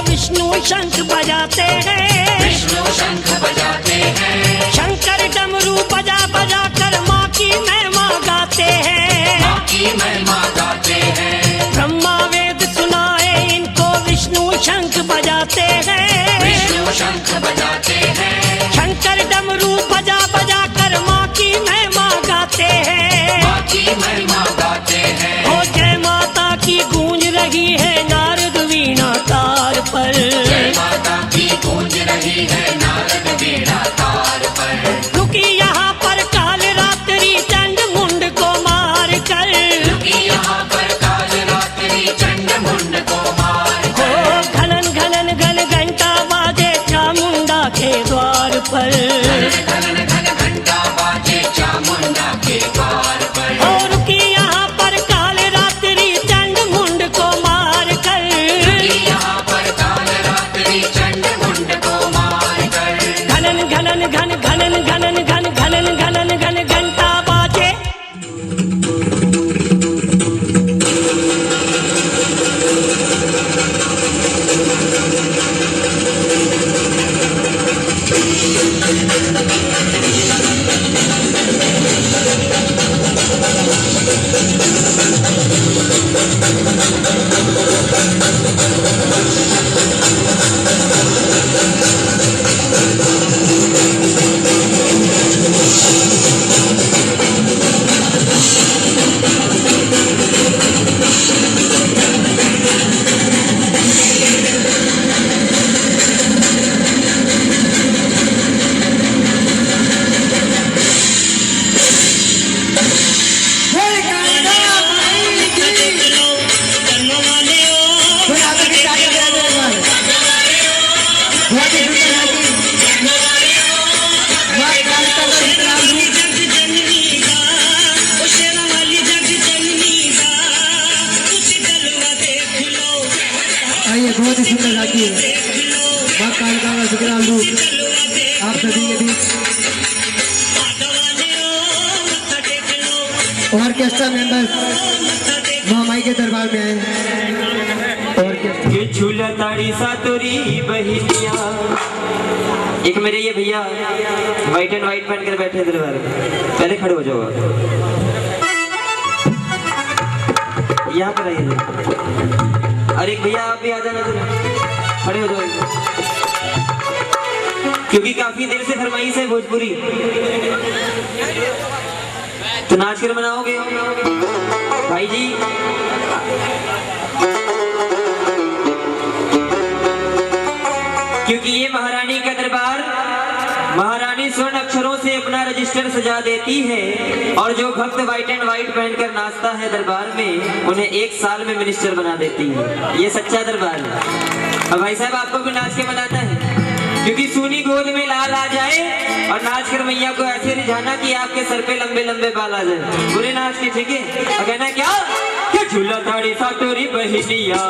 विष्णु शंख बजाते हैं, विष्णु शंख बजाते हैं। शंकर डमरू बजा बजा कर माँ की महिमा गाते हैं, माँ की महिमा गाते हैं। ब्रह्मा वेद सुनाए इनको विष्णु शंख बजाते हैं, विष्णु शंख बजाते हैं। शंकर डमरू बजा बजा कर माँ की महिमा गाते हैं, माँ की महिमा गाते हैं। ओ जय माता की गूंज रही है नारद वीणा तार पर, जय माता की गूंज रही है नारद वीणा तार पर। रुकी यहाँ पर काल रात्रि चंड मुंड को मार कर, रुकी यहाँ पर काल रात्रि चंड मुंड को मार ओ कर। घनन घनन घन घंटा बाजे चामुंडा के द्वार पर, घन घन घंटा बाजे चामुंडा के द्वार पर। ओ रुकी यहाँ पर काल रात्रि चंड मुंड को मार कर, रुकी यहाँ पर काल रात्रि चंड मुंड को मार कर। घनन घनन घन घनन घनन घन घनन घनन घन घंटा बाजे। आइए, बहुत ही सुंदर झांकी है माँ कालिका का शुक्रालु आप सभी के बीच। ऑर्केस्ट्रा मेंबर्स महामाई के दरबार में आए। ऑर्केस्ट्रा ये झूला ताड़ी सातोरी बहिनिया। एक मेरे ये भैया व्हाइट एंड व्हाइट पहन कर बैठे दरबार में, पहले खड़े हो जाओ यहाँ पर आइए। और एक भैया आप भी आ जाना जरा, खड़े हो जाओ क्योंकि काफी देर से फरमाइश है भोजपुरी, तो नाच कर मनाओगे भाई जी। क्योंकि ये महारानी का दरबार, महारानी स्वर्ण अक्षरों से अपना रजिस्टर सजा देती है और जो भक्त व्हाइट एंड व्हाइट पहनकर नाचता है दरबार में उन्हें 1 साल में मिनिस्टर बना देती है। ये सच्चा दरबार है। और भाई साहब आपको भी नाच के मनाना है क्योंकि सूनी गोद में लाल आ जाए और नाच कर मैया को ऐसे रिझाना कि आपके सर पे लंबे लंबे बाल आ जाए। पूरे नाच के, ठीक है। और कहना क्या कि झूला ताड़ी सातोरी बहिनिया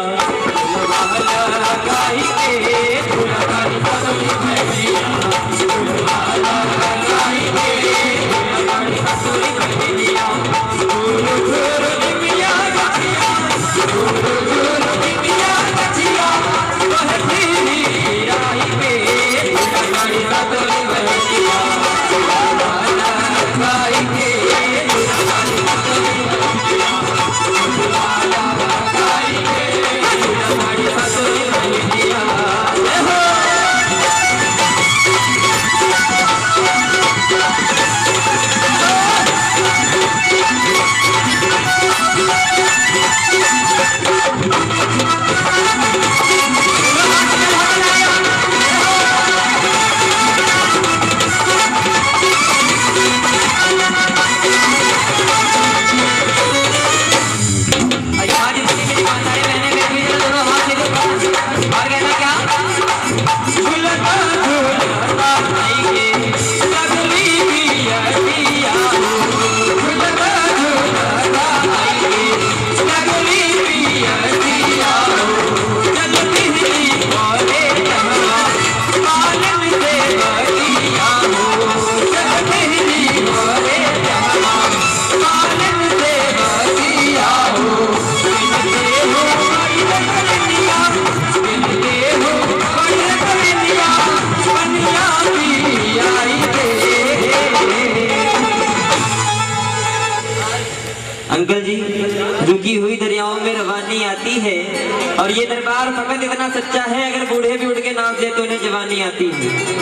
सच्चा है, अगर बूढ़े भी उठ के नाच दे तो उन्हें जवानी आती है।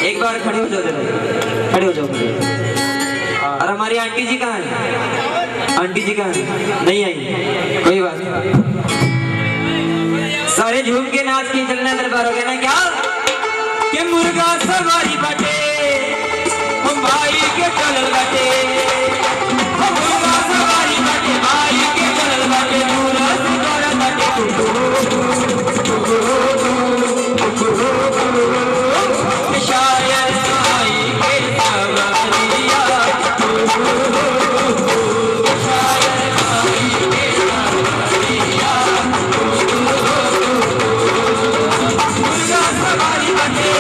एक बार खड़े हो जाओ जरा, खड़े हो जाओ। और हमारी आंटी जी कहाँ है? आंटी जी कहाँ है? नहीं आई, कोई बात नहीं। सारे झूम के नाच के चलना दरबार हो गया ना क्या? कि मुर्गा सवारी बाटे हम भाई के चलल बाटे, हम मुर्गा सवारी बाटे भाई के चलल बाटे, पूरा सितारा बाटे शायर भाई के सवारिया, शायर भाई के सवारिया, मुर्गा सवारी बाटे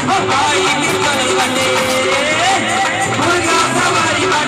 हम भाई के चलल बाटे, मुर्गा सवारी बाटे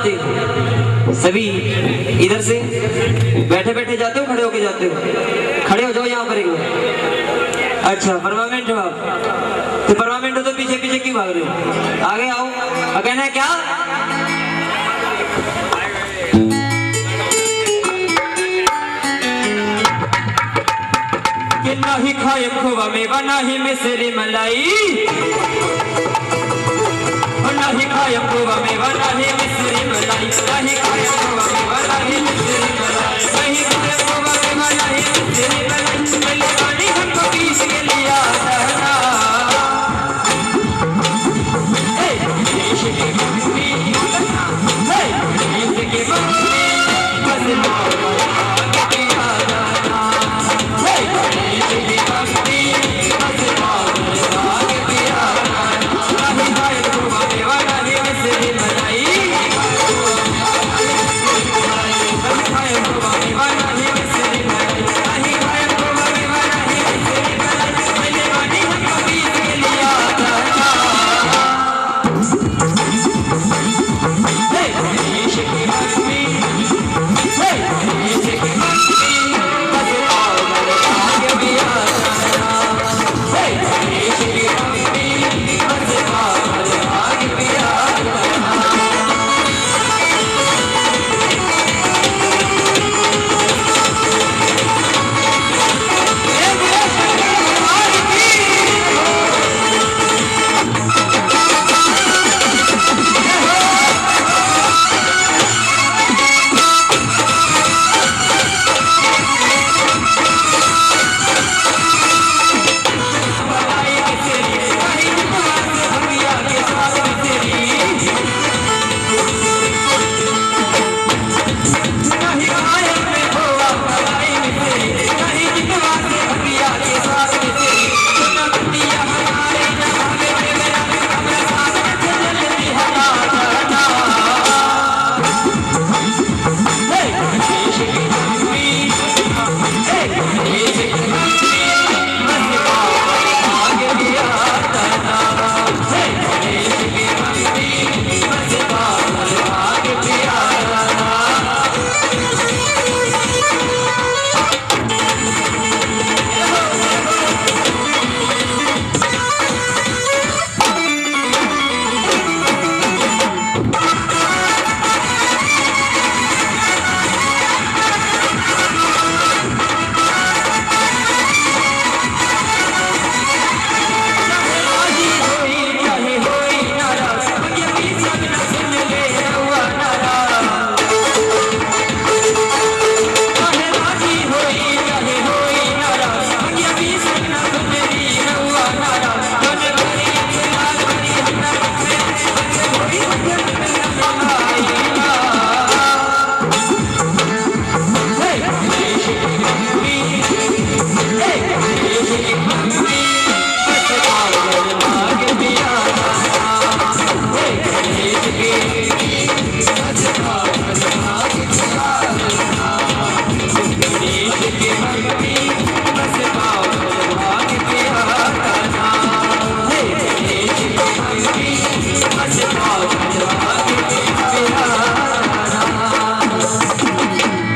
जाते हो? सभी इधर से बैठे बैठे जाते हो, खड़े होके जाते हो? खड़े हो जाओ यहाँ पर एक बार। अच्छा परमानेंट हो आप, तो परमानेंट हो तो पीछे पीछे क्यों भाग रहे हो? आगे आओ। कहना है क्या? कि नाही खाए खोवा मेवा नाही मिसरी मलाई, नाही खाए खोवा मेवा नाही मिसरी मलाई, नाही खाए खोवा मेवा नाही मिसरी मलाई, नहीं खाए खोवा मेवा नहीं मिसरी मलाई, पहले पानी हमको पीस के लिया रहना। हे देश की भक्ति, हे देश की भक्ति, बस मारो आगे पिया जाना। हे देश की भक्ति, बस मारो आगे पिया जाना। नहीं खाए खोवा मेवा नहीं मिसरी मलाई, नहीं खाए खोवा मेवा नहीं मिसरी मलाई, नहीं खाए खोवा मेवा नहीं मिसरी मलाई, पहले पानी हमको पीस के लिया जाना। हे देश की भक्ति, हे देश की भक्ति, बस मारो आगे पिया जाना। हे देश की भक्ति, बस मारो आगे पिया जाना।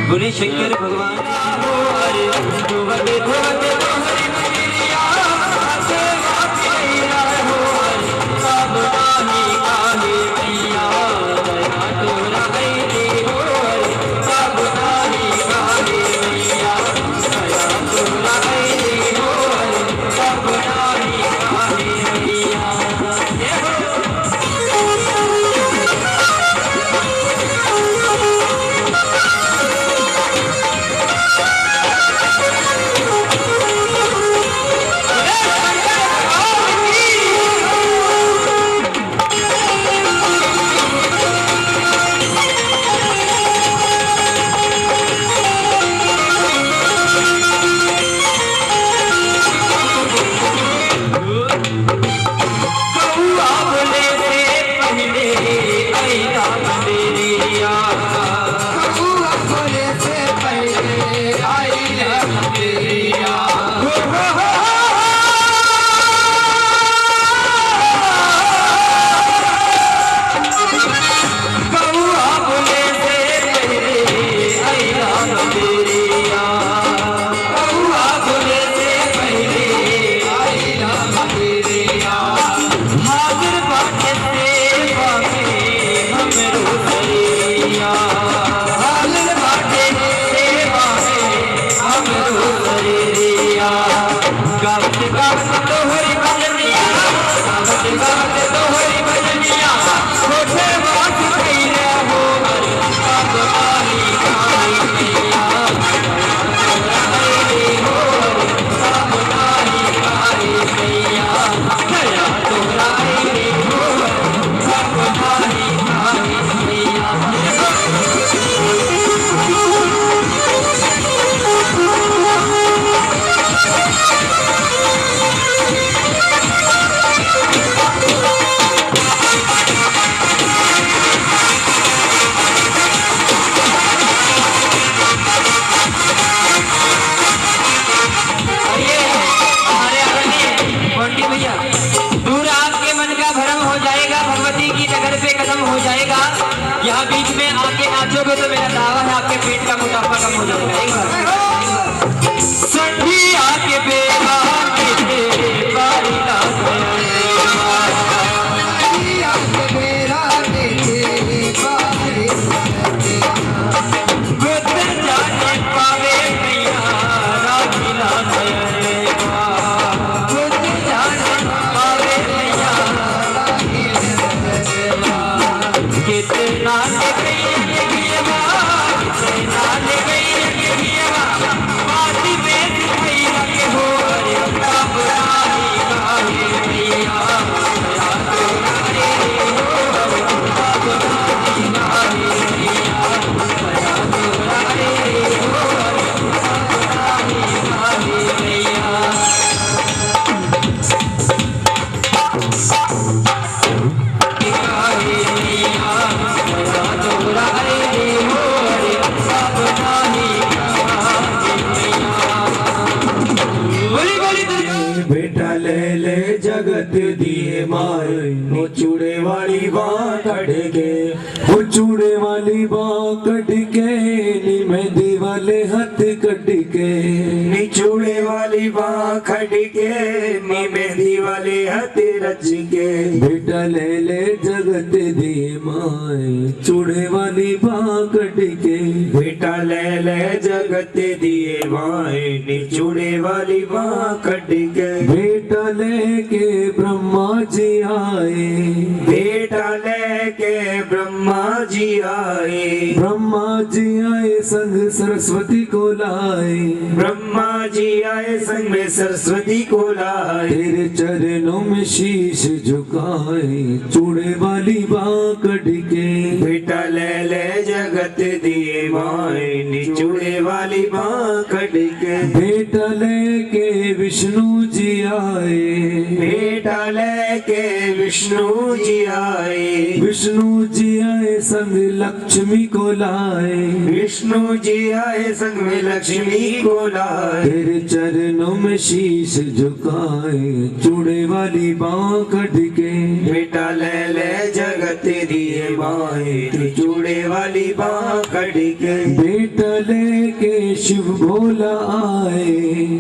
बोले शंकर भगवान हरे, धोवते धोवते तो हरि मंदिरिया, सेवा नाचोगे तो मेरा दावा है आपके पेट का मोटापा कम हो जाएगा। एक बार संधिया के बेवा के बारी जगत दिए माए वो चूड़े वाली बाँ कट के, वो चूड़े वाली बाँ कट के, नी मेहंदी वाले हाथ कट के, नी चूड़े वाली बाँ कट के, नी मेहंदी वाले हाथ रच के। बेटा ले ले जगत दिए माए चूड़े वाली बाँ कट के, बेटा ले ले जगत दिए माए नी चूड़े वाली बाँ कट के। बेटा लेके ब्रह्मा जी आए, बेटा लेके ब्रह्मा जी आए, ब्रह्मा जी आए संग सरस्वती को लाए, ब्रह्मा जी आए संग में सरस्वती को लाए। तेरे चरणों में शीश झुकाए चूड़े वाली बाँ कट के, बेटा ले ले जगत दिए माए नी चूड़े वाली बाँ कट के। बेटा लेके विष्णु जी आए, बेटा लेके विष्णु जी आए, विष्णु जी आए संग लक्ष्मी को लाए, विष्णु जी आए संग में लक्ष्मी को लाए। तेरे चरणों में शीश झुकाए चूड़े वाली बाँ कट के, बेटा ले ले जगत दिए माए चूड़े वाली बाँ कट के। बेटा लेके शिव भोला आए,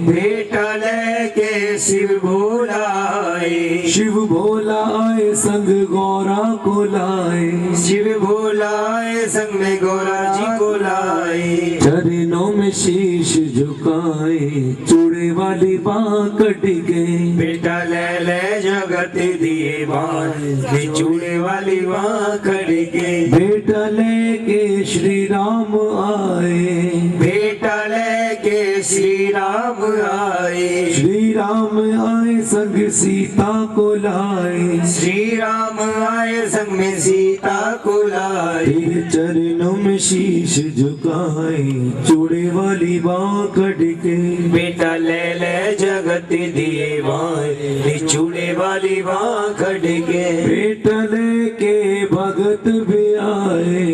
बेटा लेके शिव भोला आए, शिव भोला आए संग गौरा को लाए, शिव भोला आए संग में गौरा जी को लाए। चरणों में शीश झुकाए चूड़े वाली बाँ कट के, बेटा ले ले जगत दिए माए चूड़े वाली बाँ कट के। बेटा लेके श्री राम आए, बेटा लेके श्री राम आए, श्री राम आए संग सीता को लाए, श्री राम आए संग में सीता को लाए। तेरे चरणों में शीश झुकाए चूड़े वाली बाँ कट के, बेटा ले ले जगत दिए माए चूड़े वाली बाँ कट के। बेटा लेके भगत भी आए,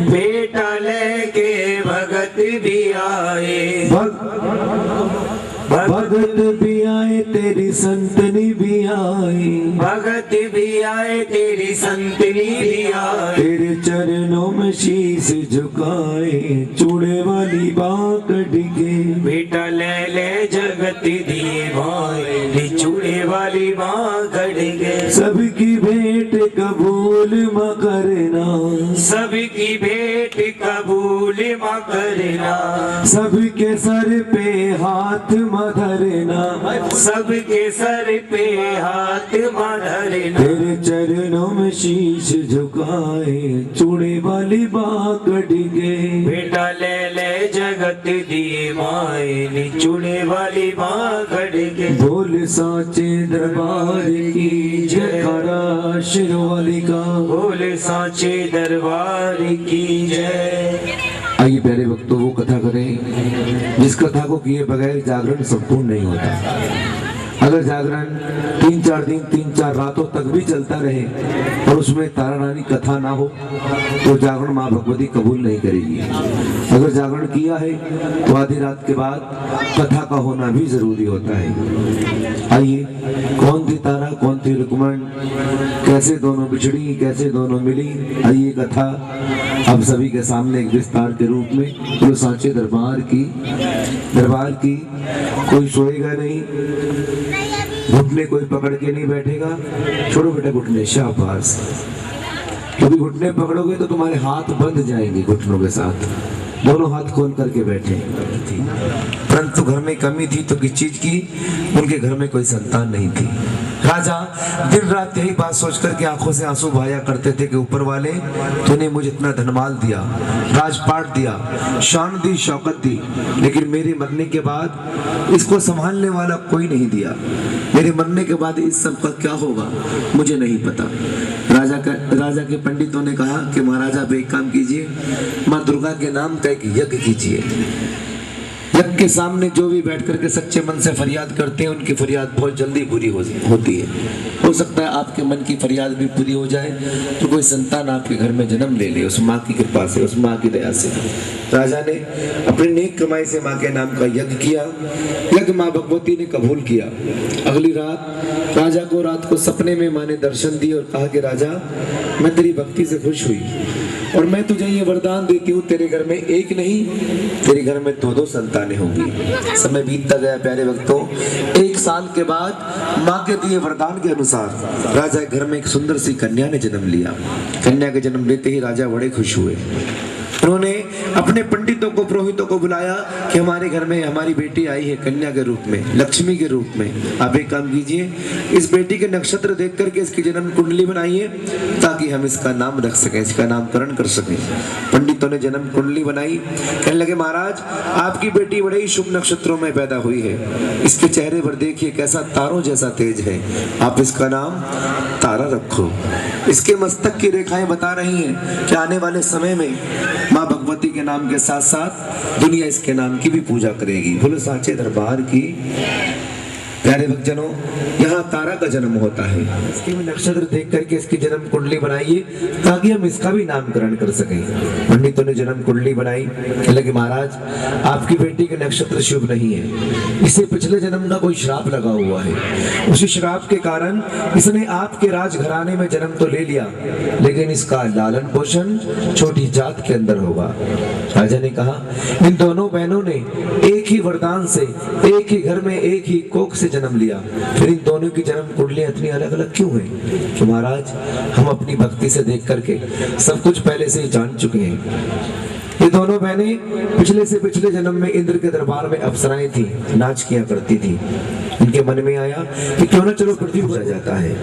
बेटा लेके भगत भी आए, भगत भी आए तेरी संतनी भी आई, भगत भी आए तेरी संतनी भी आए। तेरे चरणों में शीश झुकाए चूड़े वाली बाँ कट के, बेटा ले ले जगत दिए माए चूड़े वाली बाँ कट के। सबकी भेंट कबूल म करना, सबकी भेंट कबूल म करना, सबके सर पे हाथ धरना, सबके सर पे हाथ धरना। तेरे चरणों में शीश झुकाए चूड़े वाली बाँ कट के, बेटा ले ले जगत दिए माए चूड़े वाली बाँ कट के। बोल साचे दरबार की जयकारा शिरवाली का, बोल साचे दरबार की जय। आइए प्यारे भक्तों वो कथा करें जिस कथा को किए बगैर जागरण संपूर्ण नहीं होता। अगर जागरण 3-4 दिन 3-4 रातों तक भी चलता रहे और उसमें तारा रानी कथा ना हो तो जागरण माँ भगवती कबूल नहीं करेगी। अगर जागरण किया है तो आधी रात के बाद कथा का होना भी जरूरी होता है। आइए, कौन थी तारा, कौन थी रुक्मण, कैसे दोनों बिछड़ी, कैसे दोनों मिली, आइए कथा अब सभी के सामने एक विस्तार के रूप में। तो सांचे दरबार की कोई सोएगा नहीं, घुटने कोई पकड़ के नहीं बैठेगा। छोड़ो बेटा घुटने, शाबाश। क्योंकि घुटने पकड़ोगे तो तुम्हारे हाथ बंध जाएंगे घुटनों के साथ। दोनों हाथ खोल करके बैठे। परंतु घर में कमी थी तो किस चीज की? उनके घर में कोई संतान नहीं थी। राजा दिन रात यही बात सोच करके आंखों से आंसू बहाया करते थे कि ऊपर वाले तूने मुझे इतना धनमाल दिया, राजपाट दिया, शान दी, शौकत दी, लेकिन मेरे मरने के बाद इसको संभालने वाला कोई नहीं दिया। मेरे मरने के बाद इस सब का क्या होगा मुझे नहीं पता। राजा के पंडितों ने कहा कि महाराजा आप एक काम कीजिए, माँ दुर्गा के नाम का एक यज्ञ कीजिए। यज्ञ के सामने जो भी बैठ करके सच्चे मन से फरियाद करते हैं उनकी फरियाद बहुत जल्दी पूरी होती है। हो सकता है आपके मन की फरियाद भी पूरी हो जाए तो कोई संतान आपके घर में जन्म ले ले, उस माँ की कृपा से, उस माँ की दया से। राजा ने अपनी नेक कमाई से माँ के नाम का यज्ञ किया। यज्ञ माँ भगवती ने कबूल किया। अगली रात राजा को रात को सपने में माँ ने दर्शन दिए और कहा कि राजा मैं तेरी भक्ति से खुश हुई और मैं तुझे ये वरदान देती हूँ, तेरे घर में एक नहीं तेरे घर में 2-2 संतानें होंगी। समय बीतता गया प्यारे भक्तों। 1 साल के बाद माँ के दिए वरदान के अनुसार राजा के घर में एक सुंदर सी कन्या ने जन्म लिया। कन्या के जन्म लेते ही राजा बड़े खुश हुए। उन्होंने अपने पंडितों को, पुरोहितों को बुलाया कि हमारे घर में हमारी बेटी आई है कन्या के रूप में, लक्ष्मी के रूप में। आप एक काम कीजिए, इस बेटी के नक्षत्र देख करके इसकी जन्म कुंडली बनाइए ताकि हम इसका नाम रख सकें, इसका नामकरण कर सकें। पंडितों ने जन्म कुंडली बनाई। कहने लगे महाराज आपकी बेटी बड़े ही शुभ नक्षत्रों में पैदा हुई है, इसके चेहरे पर देखिए कैसा तारों जैसा तेज है, आप इसका नाम तारा रखो। इसके मस्तक की रेखाएं बता रही हैं कि आने वाले समय में माँ भगवती के नाम के साथ साथ दुनिया इसके नाम की भी पूजा करेगी। बोलो सांचे दरबार की। प्यारे भक्तजनों, यहाँ तारा का जन्म होता है। इसके भी नक्षत्र देख करके इसकी जन्म कुंडली बनाइए ताकि हम इसका भी नामकरण कर सकें। पंडितों ने जन्म कुंडली बनाई। लगे महाराज आपकी बेटी के नक्षत्र शुभ नहीं है, इसे पिछले जन्म का कोई श्राप लगा हुआ है। उसी श्राप के कारण इसने आपके राजघराने में जन्म तो ले लिया लेकिन इसका लालन पोषण छोटी जात के अंदर होगा। राजा ने कहा इन दोनों बहनों ने एक ही वरदान से एक ही घर में एक ही कोख से जन्म लिया, फिर इन दोनों की जन्म कुंडलियां इतनी अलग अलग क्यों है? कि महाराज हम अपनी भक्ति से देख करके सब कुछ पहले से ही जान चुके हैं। ये दोनों बहनें पिछले से पिछले जन्म में इंद्र के दरबार में अप्सराएं थी, नाच किया करती थी। इनके मन में आया कि क्यों ना चलो पृथ्वी पर जाता है।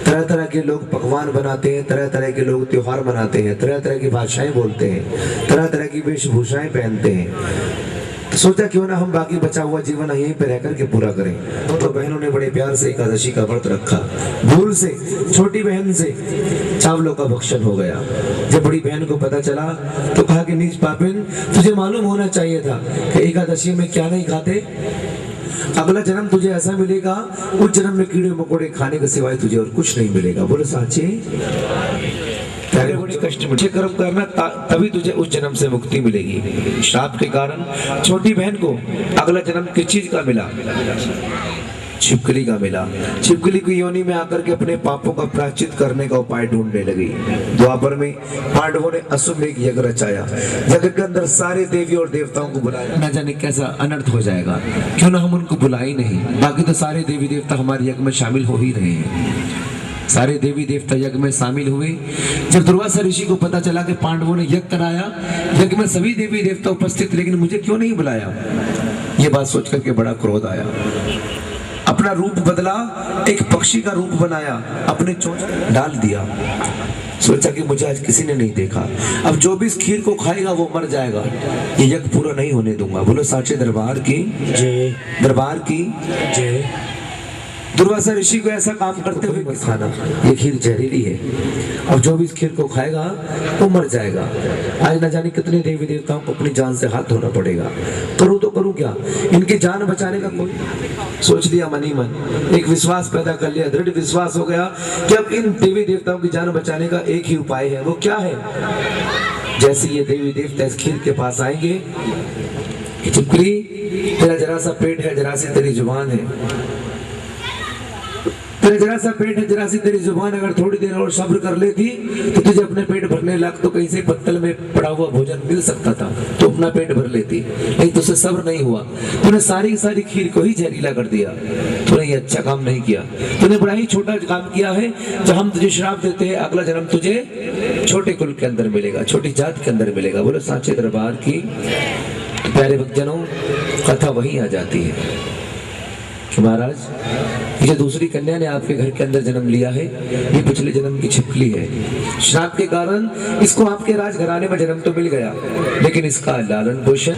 तरह तरह के लोग पकवान बनाते हैं, तरह तरह के लोग त्योहार मनाते हैं, तरह तरह की भाषाएं बोलते हैं, तरह तरह की वेशभूषाएं पहनते हैं। सोचा क्यों ना हम बाकी बचा हुआ जीवन यहीं पे रह करके पूरा करें। तो बहनों ने बड़े प्यार से एकादशी का व्रत रखा। भूल से छोटी बहन से चावलों का भक्षण हो गया। जब बड़ी बहन को पता चला तो कहा कि नीच पापिन तुझे मालूम होना चाहिए था कि एकादशी में क्या नहीं खाते। अगला जन्म तुझे ऐसा मिलेगा, उस जन्म में कीड़े मकोड़े खाने के सिवाय तुझे और कुछ नहीं मिलेगा। बोलो साचे प्यारे बड़े कष्ट मुझे कर्म करना तभी तुझे उस जन्म से मुक्ति मिलेगी। श्राप के कारण छोटी बहन को अगला जन्म किस चीज का मिला? छिपकली का मिला। छिपकली की योनि में आकर के अपने पापों का प्रायश्चित करने का उपाय ढूंढने लगी। द्वापर में पांडवों ने अश्वमेध यज्ञ रचाया। यज्ञ के अंदर सारे देवी और देवताओं को बुलाया। न जाने कैसा अनर्थ हो जाएगा, क्यों ना हम उनको बुलाए नहीं। बाकी तो सारे देवी देवता हमारे यज्ञ में शामिल हो ही रहे हैं। सारे देवी देवता यज्ञ में शामिल हुए। जब दुर्वासा ऋषि को पता चला कि पांडवों ने यज्ञ कराया, यज्ञ में सभी देवी देवता उपस्थित लेकिन मुझे क्यों नहीं बुलाया, ये बात सोच करके बड़ा क्रोध आया। अपना रूप बदला, एक पक्षी का रूप बनाया, अपने चोंच डाल दिया। सोचा कि मुझे आज किसी ने नहीं देखा, अब जो भी इस खीर को खाएगा वो मर जाएगा, ये यज्ञ पूरा नहीं होने दूंगा। बोलो साचे दरबार की जय, दरबार की जय। दुर्वासा ऋषि को ऐसा काम करते हुए मत खाना, ये खीर जहरीली है, और जो भी इस खीर को खाएगा वो मर जाएगा। आज न जाने कितने देवी देवताओं को अपनी जान से हाथ धोना पड़ेगा। करूँ तो करूं क्या, इनकी जान बचाने का कोई। सोच लिया मन ही मन, एक विश्वास पैदा कर लिया, दृढ़ विश्वास हो गया कि अब इन देवी देवताओं की जान बचाने का एक ही उपाय है। वो क्या है? जैसे ये देवी देवता इस खीर के पास आएंगे कि चिपकली तेरा जरा सा पेट है, जरा सी तेरी जुबान है, तेरा जरा सा पेट है, जरा सी तेरी जुबान, अगर थोड़ी देर और सब्र कर लेती तो तुझे अपने पेट भरने लग, तो कहीं से पत्तल में पड़ा हुआ भोजन मिल सकता था तो अपना पेट भर लेती, नहीं तुझसे सब्र नहीं हुआ, तूने सारी सारी खीर को ही जहरीला कर दिया, तूने ये अच्छा काम नहीं किया, तूने बड़ा ही छोटा काम किया है। जब हम तुझे श्राप देते हैं अगला जन्म तुझे छोटे कुल के अंदर मिलेगा, छोटी जात के अंदर मिलेगा। बोलो सांचे दरबार की। तो प्यारे भक्तजनों, कथा वही आ जाती है कि महाराज ये जो दूसरी कन्या ने आपके घर के अंदर जन्म लिया है, ये पिछले जन्म की छिपकली है। श्राप के कारण इसको आपके राजघराने में जन्म तो मिल गया, लेकिन इसका लालन पोषण